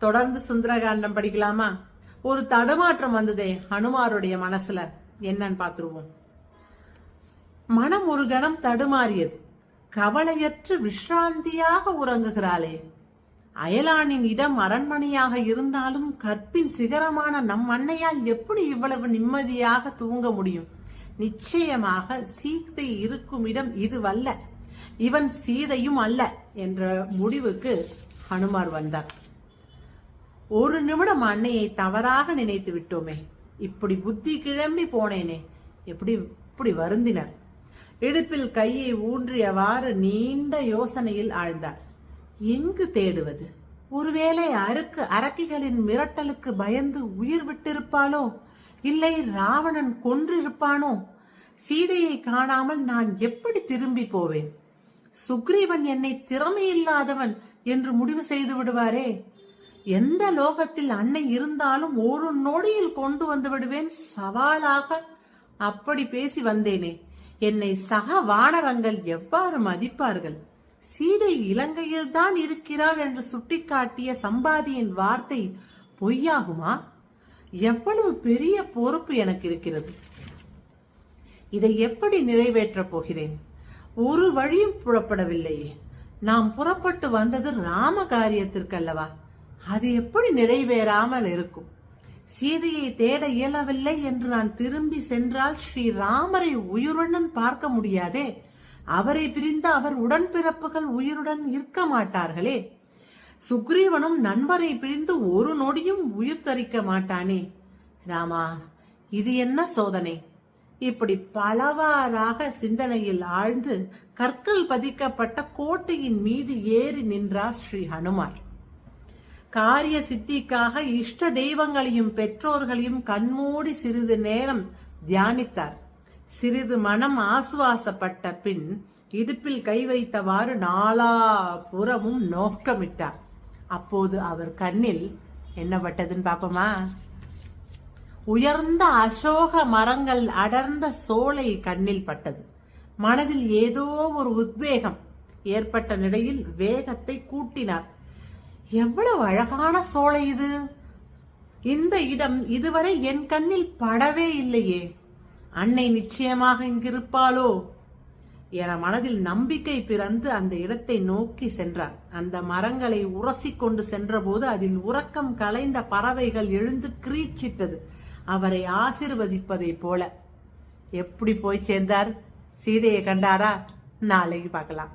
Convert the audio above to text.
தொடர்ந்து சுந்தரகாண்டம் படிக்கலாமா? ஒரு தடுமாற்றம் வந்ததே ஹனுமாருடைய மனசுல, என்னன்னு பாத்துருவோம். மனம் ஒரு கணம் தடுமாறியது. கவலையற்று விஸ்ராந்தியாக உறங்குகிறாளே. அயலானின் இடம் அரண்மனையாக இருந்தாலும் கற்பின் சிகரமான நம் அன்னையால் எப்படி இவ்வளவு நிம்மதியாக தூங்க முடியும்? நிச்சயமாக சீதை இருக்கும் இடம் இதுவல்ல, இவன் சீதையும் அல்ல என்ற முடிவுக்கு ஹனுமார் வந்தார். ஒரு நிமிடம் அன்னையை தவறாக நினைத்து விட்டோமே, இப்படி புத்தி கிளம்பி போனேனே, இப்படி வருந்தினர். இடுப்பில் கையை ஊன்றியவாறு நீண்ட யோசனையில் ஆழ்ந்தார். எங்கு தேடுவது? ஒருவேளை அரக்கிகளின் மிரட்டலுக்கு பயந்து உயிர் விட்டிருப்பாளோ? இல்லை ராவணன் கொன்றிருப்பானோ? சீதையை காணாமல் நான் எப்படி திரும்பி போவேன்? சுக்ரீவன் என்னை திறமையில்லாதவன் என்று முடிவு செய்து விடுவாரே. எந்த லோகத்தில் அன்னை இருந்தாலும் ஒரு நொடியில் கொண்டு வந்து விடுவேன் சவாலாக. அப்படி பேசி வந்தேனே, என்னை சக வானரங்கள் எவ்வாறு மதிப்பார்கள்? சீதை இலங்கையில் தான் இருக்கிறாள் என்று சுட்டிக்காட்டிய சம்பாதியின் வார்த்தை பொய்யாகுமா? எவ்வளவு பெரிய பொறுப்பு எனக்கு இருக்கிறது. இதை எப்படி நிறைவேற்றப் போகிறேன்? ஒரு வழியும் புறப்படவில்லையே. நாம் புறப்பட்டு வந்தது ராம காரியத்திற்கல்லவா? அது எப்படி நிறைவேறாமல் இருக்கும்? சீதையை தேட இயலவில்லை என்று நான் திரும்பி சென்றால் ஸ்ரீராமரை உயிருடன் பார்க்க முடியாதே. அவரை பிரிந்த அவர் உடன்பிறப்புகள் உயிருடன் இருக்க மாட்டார்களே. சுக்ரீவனும் நண்பரை பிரிந்து ஒரு நொடியும் உயிர் தரிக்க மாட்டானே. ராமா, இது என்ன சோதனை? இப்படி பலவாறாக சிந்தனையில் ஆழ்ந்து கற்கள் பதிக்கப்பட்ட கோட்டையின் மீது ஏறி நின்றார் ஸ்ரீ ஹனுமார். காரிய சித்திக்காக இஷ்ட தெய்வங்களையும் பெற்றோர்களையும் கண்மூடி சிறிது நேரம் தியானித்தார். சிறிது மனம் ஆசுவாசப்பட்ட பின் இடுப்பில் கை வைத்தவாறு நாலா புறமும் நோக்கமிட்டார். அப்போது அவர் கண்ணில் என்ன பட்டதுன்னு பாப்போமா? உயர்ந்த அசோக மரங்கள் அடர்ந்த சோலை கண்ணில் பட்டது. மனதில் ஏதோ ஒரு உத்வேகம் ஏற்பட்ட நிலையில் வேகத்தை கூட்டினார். எவ்வளவு அழகான சோலை இது! இந்த இடம் இதுவரை என் கண்ணில் படவே இல்லையே. அன்னை நிச்சயமாக இங்கிருப்பாளோ என மனதில் நம்பிக்கை பிறந்து அந்த இடத்தை நோக்கி சென்றார். அந்த மரங்களை உரசி கொண்டு சென்றபோது அதில் உறக்கம் கலைந்த பறவைகள் எழுந்து கிரீச்சிட்டது, அவரை ஆசிர்வதிப்பதை போல. எப்படி போய் சேர்ந்தார்? சீதையை கண்டாரா? நாளைக்கு பார்க்கலாம்.